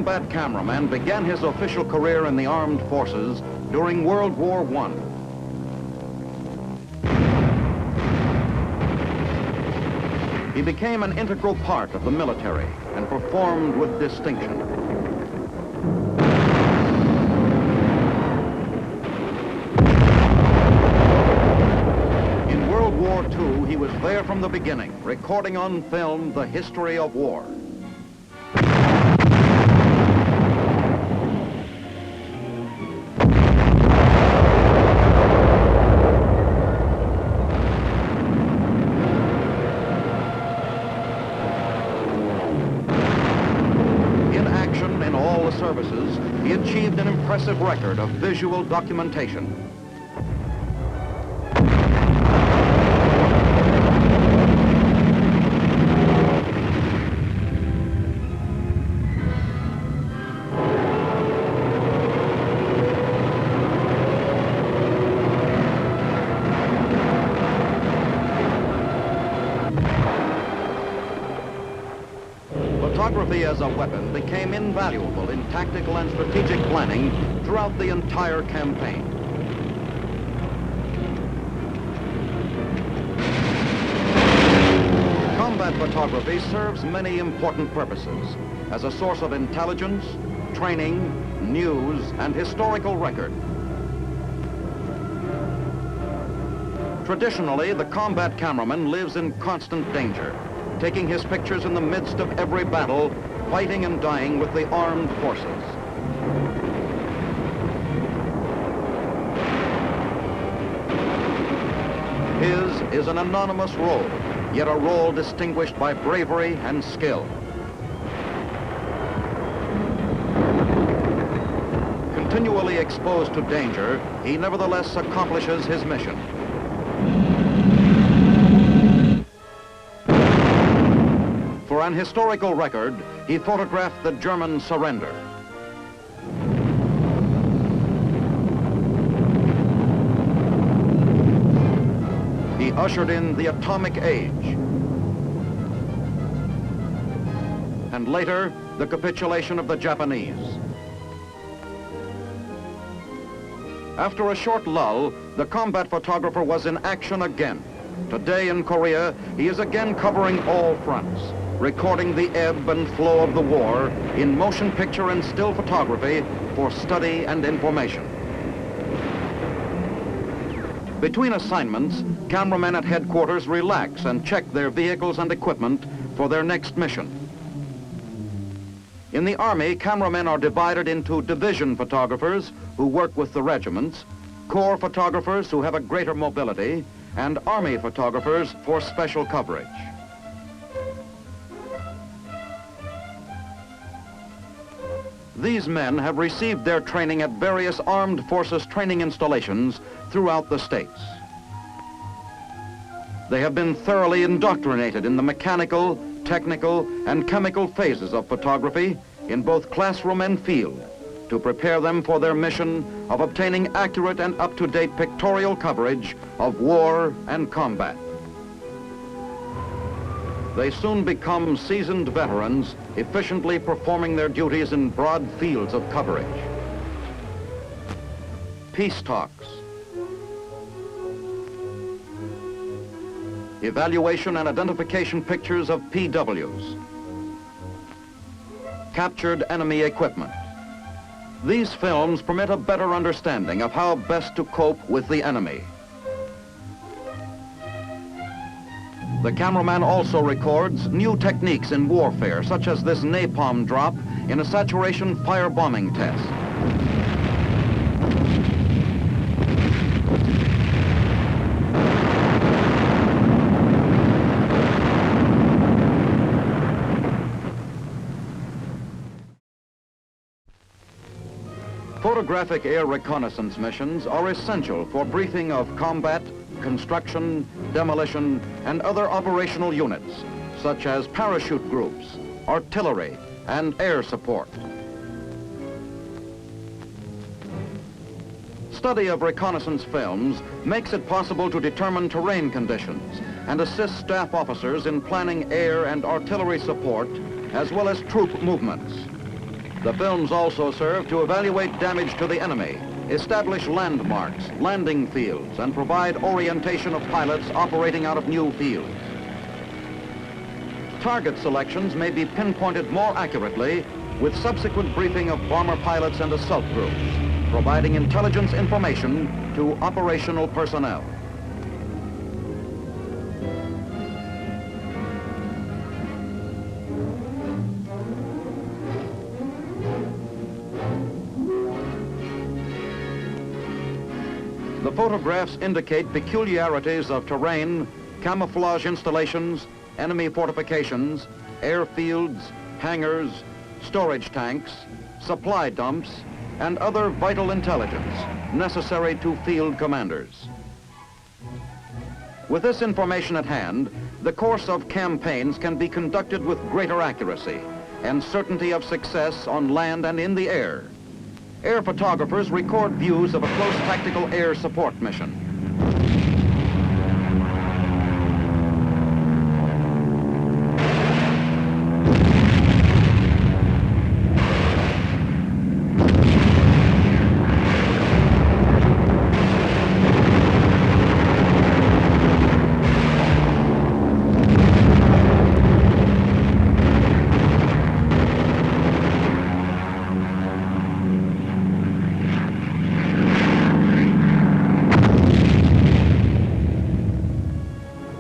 combat cameraman began his official career in the armed forces during World War I. He became an integral part of the military and performed with distinction. In World War II, he was there from the beginning, recording on film the history of war. Services, he achieved an impressive record of visual documentation. Photography as a weapon became invaluable in tactical and strategic planning throughout the entire campaign. Combat photography serves many important purposes as a source of intelligence, training, news, and historical record. Traditionally, the combat cameraman lives in constant danger, taking his pictures in the midst of every battle, fighting and dying with the armed forces. His is an anonymous role, yet a role distinguished by bravery and skill. Continually exposed to danger, he nevertheless accomplishes his mission. For an historical record, he photographed the German surrender. He ushered in the atomic age. And later, the capitulation of the Japanese. After a short lull, the combat photographer was in action again. Today in Korea, he is again covering all fronts, recording the ebb and flow of the war in motion picture and still photography for study and information. Between assignments, cameramen at headquarters relax and check their vehicles and equipment for their next mission. In the Army, cameramen are divided into division photographers who work with the regiments, corps photographers who have a greater mobility, and Army photographers for special coverage. These men have received their training at various armed forces training installations throughout the states. They have been thoroughly indoctrinated in the mechanical, technical, and chemical phases of photography in both classroom and field to prepare them for their mission of obtaining accurate and up-to-date pictorial coverage of war and combat. They soon become seasoned veterans, efficiently performing their duties in broad fields of coverage. Peace talks, evaluation and identification pictures of PWs, captured enemy equipment. These films permit a better understanding of how best to cope with the enemy. The cameraman also records new techniques in warfare, such as this napalm drop in a saturation firebombing test. Photographic air reconnaissance missions are essential for briefing of combat, construction, demolition, and other operational units, such as parachute groups, artillery, and air support. Study of reconnaissance films makes it possible to determine terrain conditions and assist staff officers in planning air and artillery support, as well as troop movements. The films also serve to evaluate damage to the enemy, establish landmarks, landing fields, and provide orientation of pilots operating out of new fields. Target selections may be pinpointed more accurately with subsequent briefing of bomber pilots and assault groups, providing intelligence information to operational personnel. The photographs indicate peculiarities of terrain, camouflage installations, enemy fortifications, airfields, hangars, storage tanks, supply dumps, and other vital intelligence necessary to field commanders. With this information at hand, the course of campaigns can be conducted with greater accuracy and certainty of success on land and in the air. Air photographers record views of a close tactical air support mission.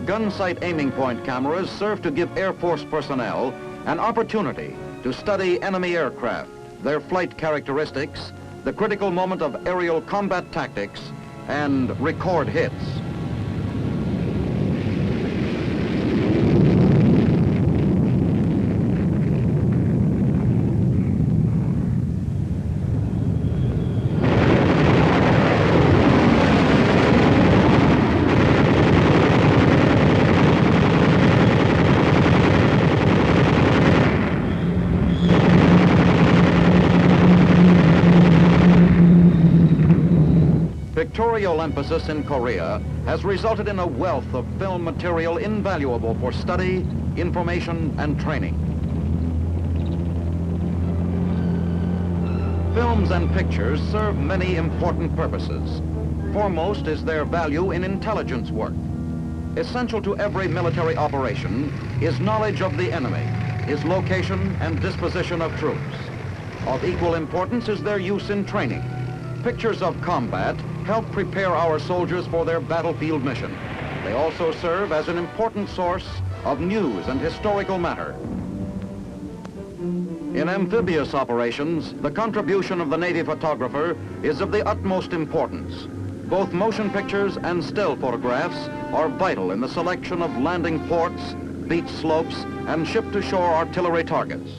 Gun sight aiming point cameras serve to give Air Force personnel an opportunity to study enemy aircraft, their flight characteristics, the critical moment of aerial combat tactics, and record hits. Pictorial emphasis in Korea has resulted in a wealth of film material invaluable for study, information, and training. Films and pictures serve many important purposes. Foremost is their value in intelligence work. Essential to every military operation is knowledge of the enemy, his location and disposition of troops. Of equal importance is their use in training. Pictures of combat help prepare our soldiers for their battlefield mission. They also serve as an important source of news and historical matter. In amphibious operations, the contribution of the Navy photographer is of the utmost importance. Both motion pictures and still photographs are vital in the selection of landing ports, beach slopes, and ship-to-shore artillery targets.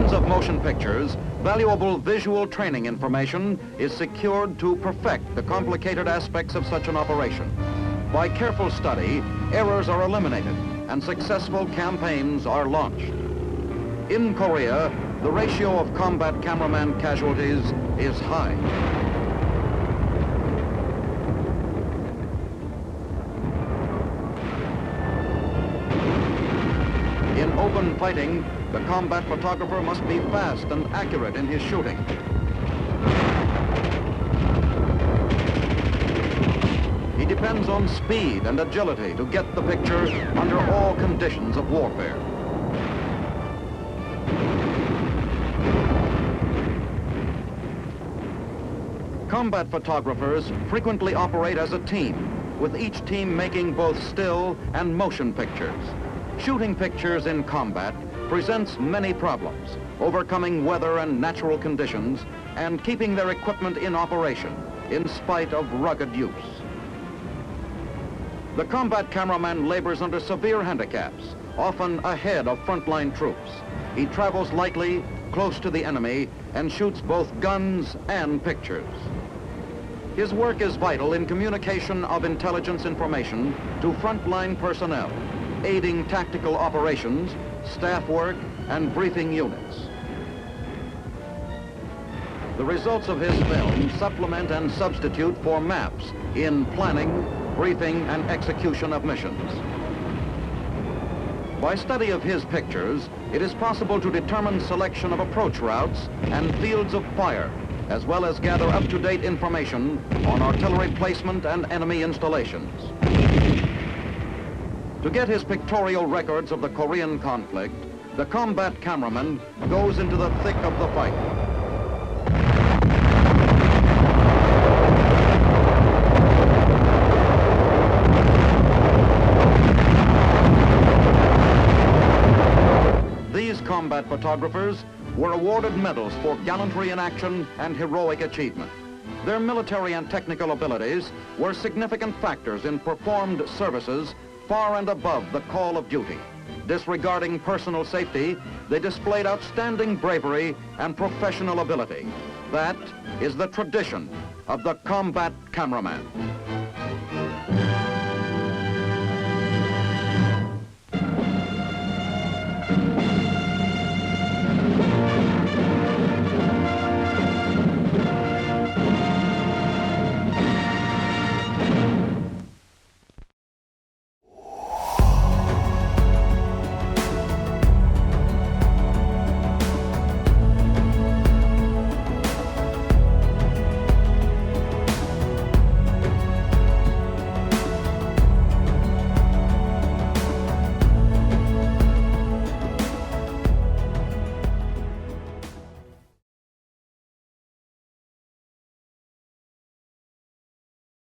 Of motion pictures, valuable visual training information is secured to perfect the complicated aspects of such an operation. By careful study, errors are eliminated and successful campaigns are launched. In Korea, the ratio of combat cameraman casualties is high. In open fighting, the combat photographer must be fast and accurate in his shooting. He depends on speed and agility to get the picture under all conditions of warfare. Combat photographers frequently operate as a team, with each team making both still and motion pictures. Shooting pictures in combat presents many problems, overcoming weather and natural conditions and keeping their equipment in operation in spite of rugged use. The combat cameraman labors under severe handicaps, often ahead of frontline troops. He travels lightly, close to the enemy, and shoots both guns and pictures. His work is vital in communication of intelligence information to frontline personnel, aiding tactical operations, staff work, and briefing units. The results of his film supplement and substitute for maps in planning, briefing, and execution of missions. By study of his pictures, it is possible to determine selection of approach routes and fields of fire, as well as gather up-to-date information on artillery placement and enemy installations. To get his pictorial records of the Korean conflict, the combat cameraman goes into the thick of the fight. These combat photographers were awarded medals for gallantry in action and heroic achievement. Their military and technical abilities were significant factors in performed services far and above the call of duty. Disregarding personal safety, they displayed outstanding bravery and professional ability. That is the tradition of the combat cameraman.